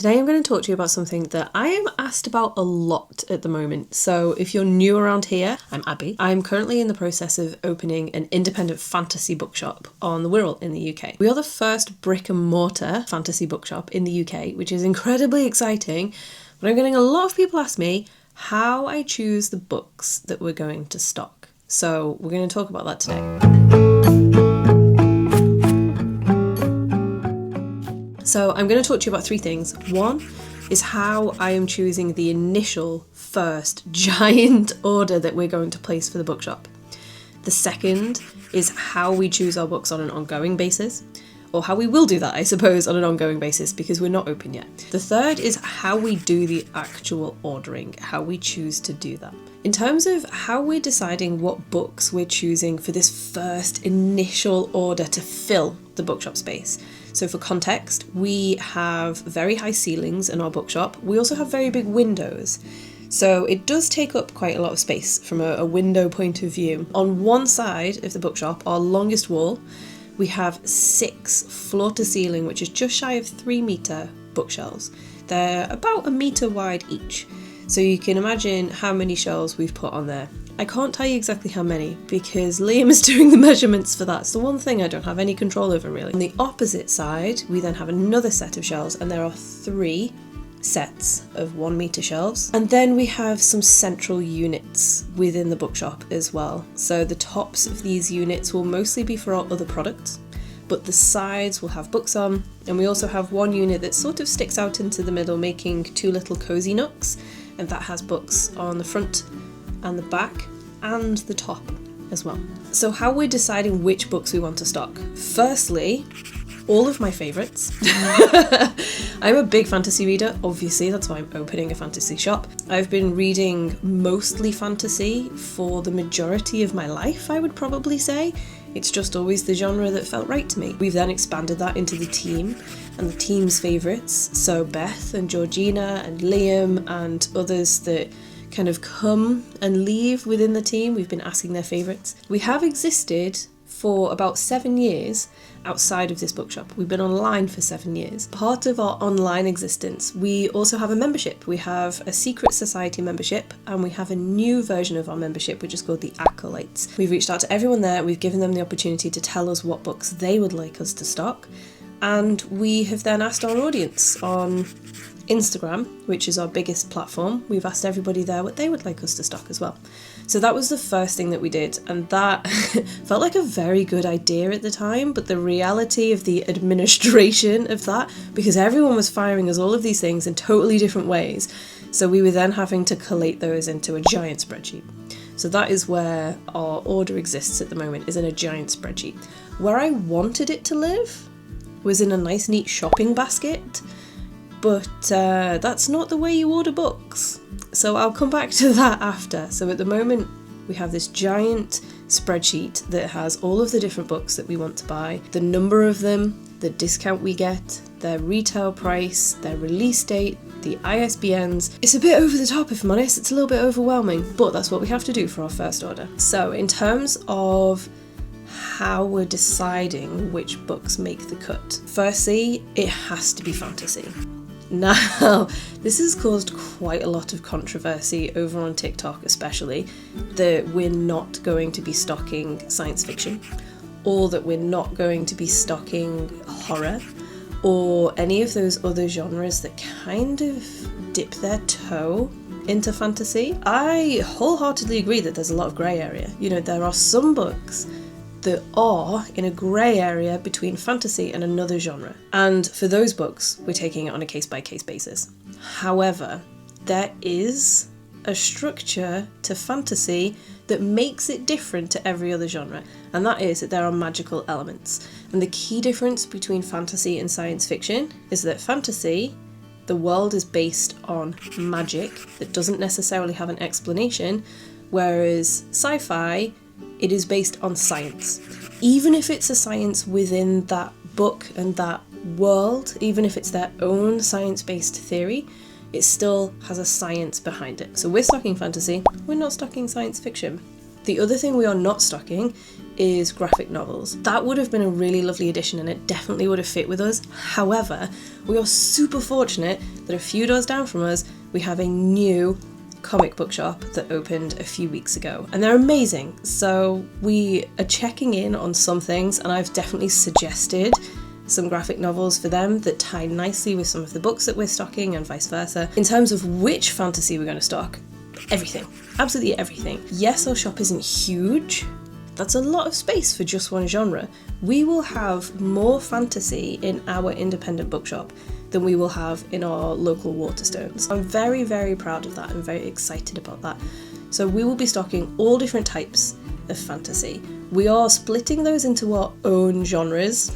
Today I'm going to talk to you about something that I am asked about a lot at the moment. So if you're new around here, I'm Abby. I'm currently in the process of opening an independent fantasy bookshop on the Wirral in the UK. We are the first brick and mortar fantasy bookshop in the UK, which is incredibly exciting. But I'm getting a lot of people ask me how I choose the books that we're going to stock. So we're going to talk about that today. So I'm going to talk to you about three things. One is how I am choosing the initial first giant order that we're going to place for the bookshop. The second is how we choose our books on an ongoing basis, or how we will do that, I suppose, on an ongoing basis because we're not open yet. The third is how we do the actual ordering, how we choose to do that. In terms of how we're deciding what books we're choosing for this first initial order to fill the bookshop space. So for context, we have very high ceilings in our bookshop. We also have very big windows. So it does take up quite a lot of space from a window point of view. On one side of the bookshop, our longest wall, we have 6 floor to ceiling, which is just shy of 3-meter bookshelves. They're about 1 meter wide each. So you can imagine how many shelves we've put on there. I can't tell you exactly how many because Liam is doing the measurements for that. It's the one thing I don't have any control over really. On the opposite side, we then have another set of shelves and there are 3 sets of 1 meter shelves. And then we have some central units within the bookshop as well. So the tops of these units will mostly be for our other products, but the sides will have books on. And we also have one unit that sort of sticks out into the middle, making 2 little cozy nooks. And that has books on the front and the back and the top as well. So how we're deciding which books we want to stock. Firstly, all of my favourites. I'm a big fantasy reader, obviously, that's why I'm opening a fantasy shop. I've been reading mostly fantasy for the majority of my life, I would probably say. It's just always the genre that felt right to me. We've then expanded that into the team and the team's favourites. So Beth and Georgina and Liam and others that kind of come and leave within the team. We've been asking their favourites. We have existed for about 7 years outside of this bookshop. We've been online for 7 years. Part of our online existence, we also have a membership. We have a secret society membership and we have a new version of our membership which is called the Acolytes. We've reached out to everyone there, we've given them the opportunity to tell us what books they would like us to stock, and we have then asked our audience on Instagram, which is our biggest platform, we've asked everybody there what they would like us to stock as well. So that was the first thing that we did, and that felt like a very good idea at the time, but the reality of the administration of that, because everyone was firing us all of these things in totally different ways, so we were then having to collate those into a giant spreadsheet. So that is where our order exists at the moment, is in a giant spreadsheet. Where I wanted it to live was in a nice neat shopping basket, but that's not the way you order books. So I'll come back to that after. So at the moment we have this giant spreadsheet that has all of the different books that we want to buy, the number of them, the discount we get, their retail price, their release date, the ISBNs. It's a bit over the top if I'm honest, it's a little bit overwhelming, but that's what we have to do for our first order. So in terms of how we're deciding which books make the cut, firstly, it has to be fantasy. Now, this has caused quite a lot of controversy over on TikTok especially, that we're not going to be stocking science fiction, or that we're not going to be stocking horror, or any of those other genres that kind of dip their toe into fantasy. I wholeheartedly agree that there's a lot of grey area. You know, there are some books that are in a grey area between fantasy and another genre. And for those books, we're taking it on a case-by-case basis. However, there is a structure to fantasy that makes it different to every other genre, and that is that there are magical elements. And the key difference between fantasy and science fiction is that fantasy, the world is based on magic that doesn't necessarily have an explanation, whereas sci-fi, it is based on science. Even if it's a science within that book and that world, even if it's their own science-based theory, it still has a science behind it. So we're stocking fantasy, we're not stocking science fiction. The other thing we are not stocking is graphic novels. That would have been a really lovely addition and it definitely would have fit with us. However, we are super fortunate that a few doors down from us, we have a new comic book shop that opened a few weeks ago and they're amazing. So we are checking in on some things and I've definitely suggested some graphic novels for them that tie nicely with some of the books that we're stocking and vice versa. In terms of which fantasy we're going to stock, everything. Absolutely everything. Yes, our shop isn't huge. That's a lot of space for just one genre. We will have more fantasy in our independent bookshop than we will have in our local Waterstones. I'm very, very proud of that and very excited about that. So we will be stocking all different types of fantasy. We are splitting those into our own genres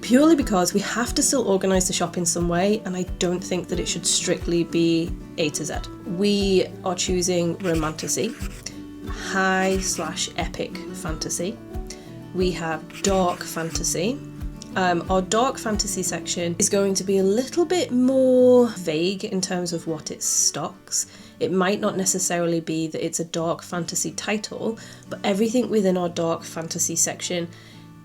purely because we have to still organise the shop in some way and I don't think that it should strictly be A to Z. We are choosing romantasy, high/epic fantasy. We have dark fantasy. Our dark fantasy section is going to be a little bit more vague in terms of what it stocks. It might not necessarily be that it's a dark fantasy title, but everything within our dark fantasy section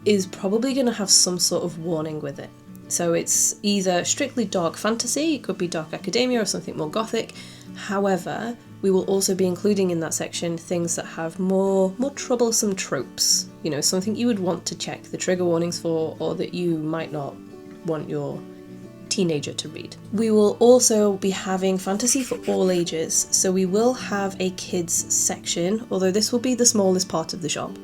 is probably going to have some sort of warning with it. So it's either strictly dark fantasy, it could be dark academia or something more gothic. However, we will also be including in that section things that have more troublesome tropes. You know, something you would want to check the trigger warnings for or that you might not want your teenager to read. We will also be having fantasy for all ages. So we will have a kids section, although this will be the smallest part of the shop.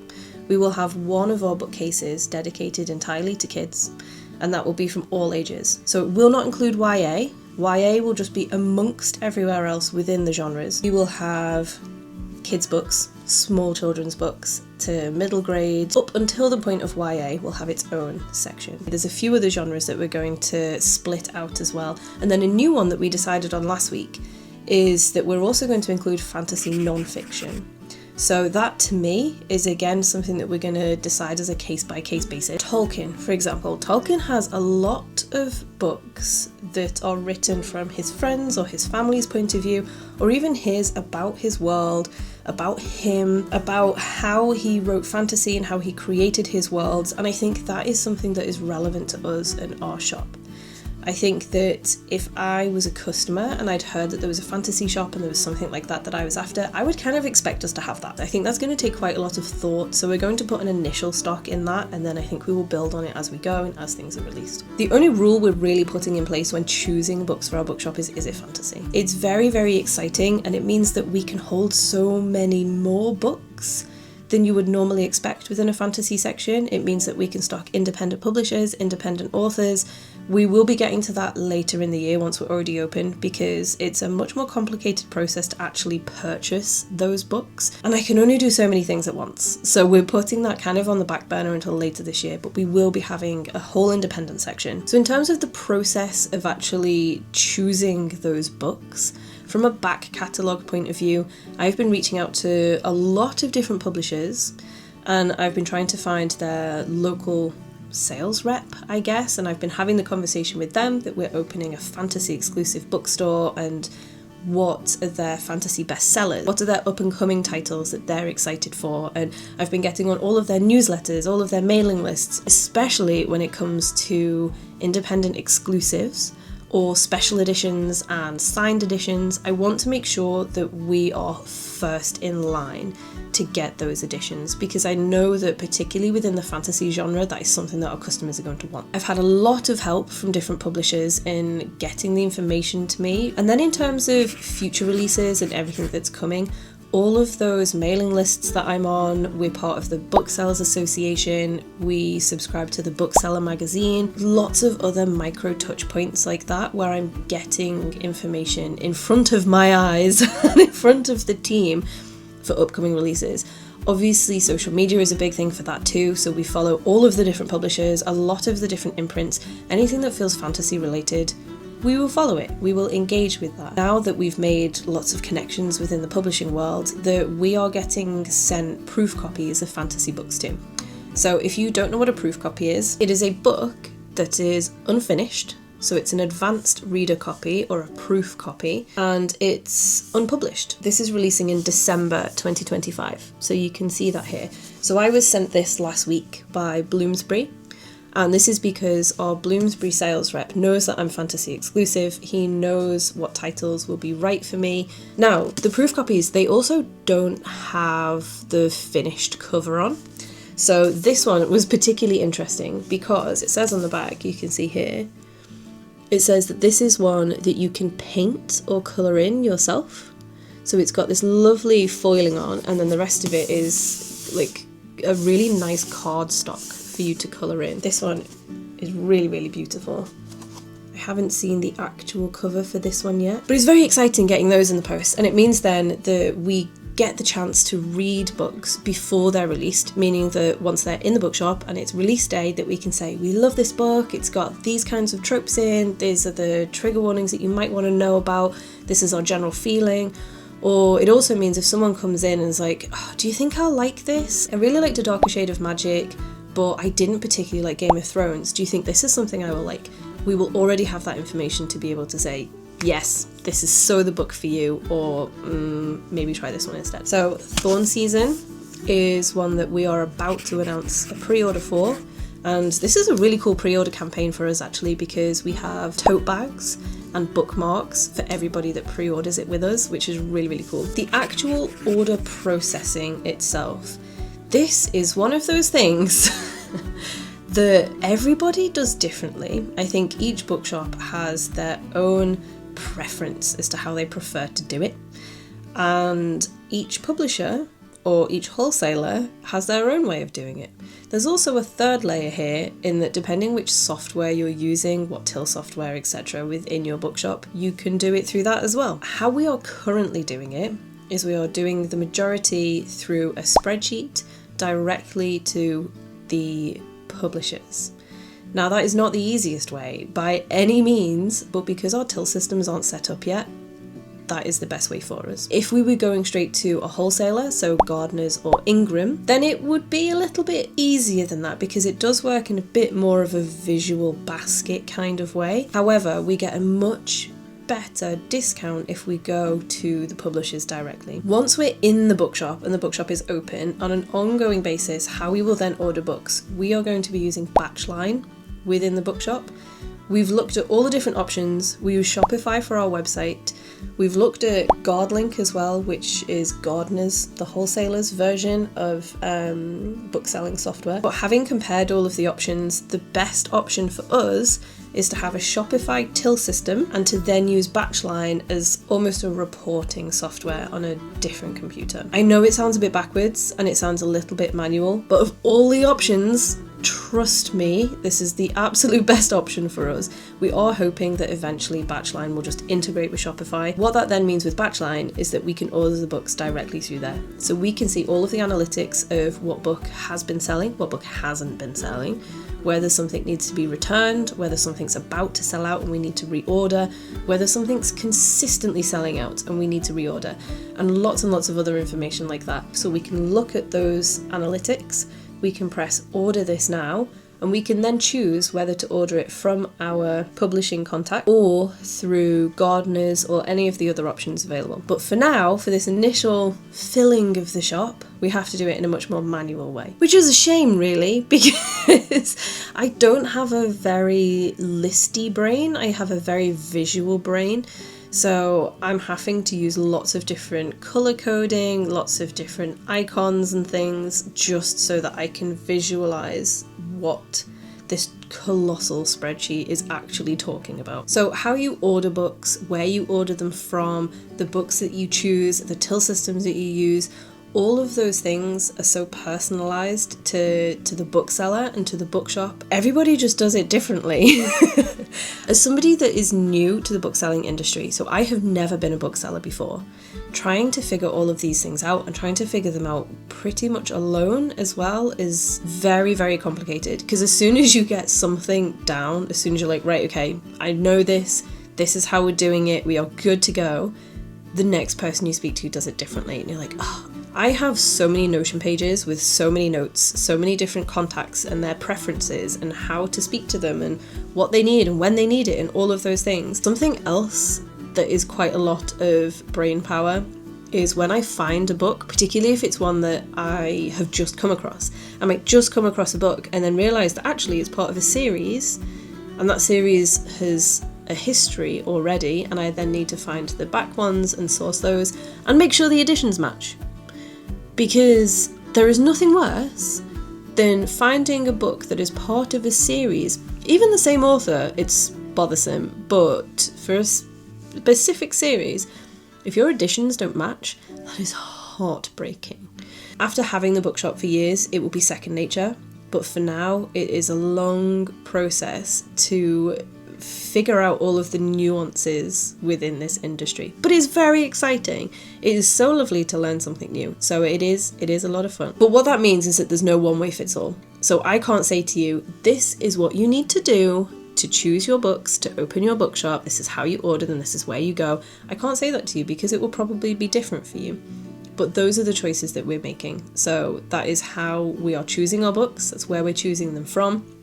We will have one of our bookcases dedicated entirely to kids, and that will be from all ages. So it will not include YA. YA will just be amongst everywhere else within the genres. We will have kids books, small children's books to middle grades, up until the point of YA will have its own section. There's a few other genres that we're going to split out as well. And then a new one that we decided on last week is that we're also going to include fantasy non-fiction. So that, to me, is again something that we're going to decide as a case-by-case basis. Tolkien, for example. Tolkien has a lot of books that are written from his friends or his family's point of view, or even his, about his world, about him, about how he wrote fantasy and how he created his worlds, and I think that is something that is relevant to us and our shop. I think that if I was a customer and I'd heard that there was a fantasy shop and there was something like that I was after, I would kind of expect us to have that. I think that's going to take quite a lot of thought, so we're going to put an initial stock in that and then I think we will build on it as we go and as things are released. The only rule we're really putting in place when choosing books for our bookshop is it fantasy? It's very, very exciting and it means that we can hold so many more books than you would normally expect within a fantasy section. It means that we can stock independent publishers, independent authors. We will be getting to that later in the year once we're already open because it's a much more complicated process to actually purchase those books and I can only do so many things at once. So we're putting that kind of on the back burner until later this year, but we will be having a whole independent section. So in terms of the process of actually choosing those books, from a back catalogue point of view, I've been reaching out to a lot of different publishers and I've been trying to find their local sales rep, I guess, and I've been having the conversation with them that we're opening a fantasy exclusive bookstore and what are their fantasy bestsellers, what are their up and coming titles that they're excited for, and I've been getting on all of their newsletters, all of their mailing lists, especially when it comes to independent exclusives or special editions and signed editions. I want to make sure that we are first in line to get those editions because I know that particularly within the fantasy genre that is something that our customers are going to want. I've had a lot of help from different publishers in getting the information to me, and then in terms of future releases and everything that's coming, all of those mailing lists that I'm on, we're part of the Booksellers Association, we subscribe to the Bookseller magazine, lots of other micro touch points like that where I'm getting information in front of my eyes and in front of the team for upcoming releases. Obviously social media is a big thing for that too, so we follow all of the different publishers, a lot of the different imprints, anything that feels fantasy related, we will follow it, we will engage with that. Now that we've made lots of connections within the publishing world, that we are getting sent proof copies of fantasy books too. So if you don't know what a proof copy is, it is a book that is unfinished, So it's an advanced reader copy or a proof copy, and it's unpublished. This is releasing in December 2025, so you can see that here. So I was sent this last week by Bloomsbury, and this is because our Bloomsbury sales rep knows that I'm fantasy exclusive. He knows what titles will be right for me. Now, the proof copies, they also don't have the finished cover on. So this one was particularly interesting because it says on the back, you can see here, it says that this is one that you can paint or colour in yourself. So it's got this lovely foiling on, and then the rest of it is like a really nice cardstock for you to colour in. This one is really, really beautiful. I haven't seen the actual cover for this one yet, but it's very exciting getting those in the post, and it means then that we get the chance to read books before they're released, meaning that once they're in the bookshop and it's release day, that we can say, we love this book, it's got these kinds of tropes in, these are the trigger warnings that you might want to know about, this is our general feeling. Or it also means if someone comes in and is like, oh, do you think I'll like this? I really liked A Darker Shade of Magic, but I didn't particularly like Game of Thrones. Do you think this is something I will like? We will already have that information to be able to say, yes, this is so the book for you, or maybe try this one instead. So Thorn Season is one that we are about to announce a pre-order for, and this is a really cool pre-order campaign for us actually, because we have tote bags and bookmarks for everybody that pre-orders it with us, which is really, really cool. The actual order processing itself, this is one of those things that everybody does differently. I think each bookshop has their own preference as to how they prefer to do it, and each publisher or each wholesaler has their own way of doing it. There's also a third layer here in that depending which software you're using, what till software, etc. within your bookshop, you can do it through that as well. How we are currently doing it is we are doing the majority through a spreadsheet directly to the publishers. Now that is not the easiest way by any means, but because our till systems aren't set up yet, that is the best way for us. If we were going straight to a wholesaler, so Gardner's or Ingram, then it would be a little bit easier than that because it does work in a bit more of a visual basket kind of way. However, we get a much better discount if we go to the publishers directly. Once we're in the bookshop and the bookshop is open, on an ongoing basis, how we will then order books, we are going to be using Batchline within the bookshop. We've looked at all the different options. We use Shopify for our website. We've looked at GardLink as well, which is Gardner's, the wholesaler's version of bookselling software. But having compared all of the options, the best option for us is to have a Shopify till system and to then use Batchline as almost a reporting software on a different computer. I know it sounds a bit backwards and it sounds a little bit manual, but of all the options, trust me, this is the absolute best option for us. We are hoping that eventually Batchline will just integrate with Shopify. What that then means with Batchline is that we can order the books directly through there. So we can see all of the analytics of what book has been selling, what book hasn't been selling, whether something needs to be returned, whether something's about to sell out and we need to reorder, whether something's consistently selling out and we need to reorder, and lots of other information like that. So we can look at those analytics, we can press order this now, and we can then choose whether to order it from our publishing contact or through Gardner's or any of the other options available. But for now, for this initial filling of the shop, we have to do it in a much more manual way, which is a shame really, because I don't have a very listy brain, I have a very visual brain. So I'm having to use lots of different color coding, lots of different icons and things, just so that I can visualize what this colossal spreadsheet is actually talking about. So how you order books, where you order them from, the books that you choose, the till systems that you use, all of those things are so personalised to the bookseller and to the bookshop. Everybody just does it differently. As somebody that is new to the bookselling industry, so I have never been a bookseller before, trying to figure all of these things out and trying to figure them out pretty much alone as well is very, very complicated. Because as soon as you get something down, as soon as you're like, right, okay, I know this is how we're doing it, we are good to go, the next person you speak to does it differently. And you're like, oh, I have so many Notion pages with so many notes, so many different contacts and their preferences and how to speak to them and what they need and when they need it and all of those things. Something else that is quite a lot of brain power is when I find a book, particularly if it's one that I have just come across. I might just come across a book and then realise that actually it's part of a series, and that series has a history already, and I then need to find the back ones and source those and make sure the editions match. Because there is nothing worse than finding a book that is part of a series, even the same author, it's bothersome, but for a specific series, if your editions don't match, that is heartbreaking. After having the bookshop for years, it will be second nature, but for now, it is a long process to figure out all of the nuances within this industry. But it's very exciting. It is so lovely to learn something new. So it is a lot of fun. But what that means is that there's no one way fits all. So I can't say to you, this is what you need to do to choose your books, to open your bookshop, this is how you order them, this is where you go. I can't say that to you because it will probably be different for you. But those are the choices that we're making. So that is how we are choosing our books, that's where we're choosing them from,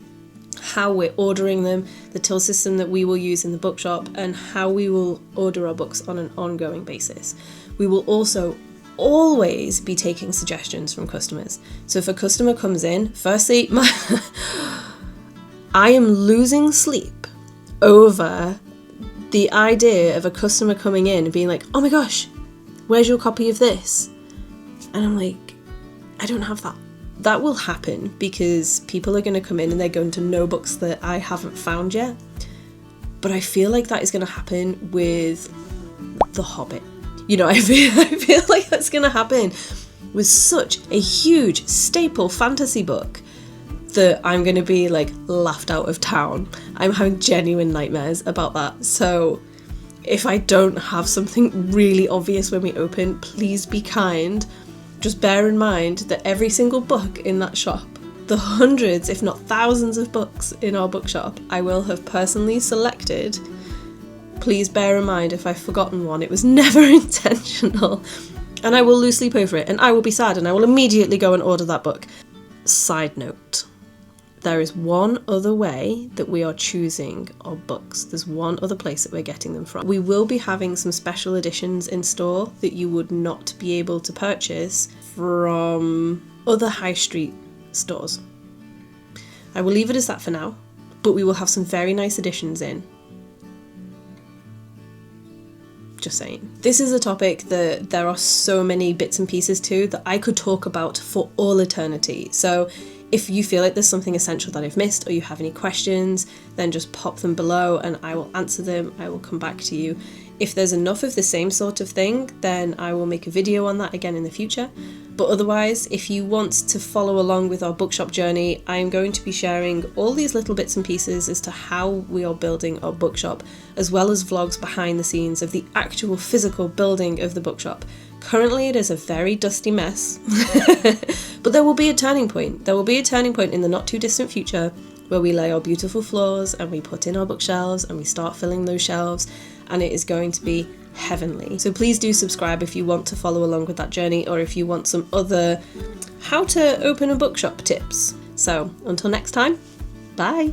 how we're ordering them, the till system that we will use in the bookshop, and how we will order our books on an ongoing basis. We will also always be taking suggestions from customers. So if a customer comes in, firstly, I am losing sleep over the idea of a customer coming in and being like, oh my gosh, where's your copy of this? And I'm like, I don't have that. That will happen because people are going to come in and they're going to know books that I haven't found yet. But I feel like that is going to happen with The Hobbit. You know, I feel like that's going to happen with such a huge staple fantasy book that I'm going to be like laughed out of town. I'm having genuine nightmares about that. So if I don't have something really obvious when we open, please be kind. Just bear in mind that every single book in that shop, the hundreds, if not thousands of books in our bookshop, I will have personally selected. Please bear in mind if I've forgotten one, it was never intentional. And I will lose sleep over it, and I will be sad, and I will immediately go and order that book. Side note, there is one other way that we are choosing our books. There's one other place that we're getting them from. We will be having some special editions in store that you would not be able to purchase from other high street stores. I will leave it as that for now, but we will have some very nice editions in. Just saying. This is a topic that there are so many bits and pieces to that I could talk about for all eternity. So if you feel like there's something essential that I've missed or you have any questions, then just pop them below and I will answer them. I will come back to you. If there's enough of the same sort of thing, then I will make a video on that again in the future. But otherwise, if you want to follow along with our bookshop journey, I'm going to be sharing all these little bits and pieces as to how we are building our bookshop, as well as vlogs behind the scenes of the actual physical building of the bookshop. Currently it is a very dusty mess, but there will be a turning point. There will be a turning point in the not too distant future where we lay our beautiful floors and we put in our bookshelves and we start filling those shelves, and it is going to be heavenly. So please do subscribe if you want to follow along with that journey, or if you want some other how to open a bookshop tips. So until next time, bye!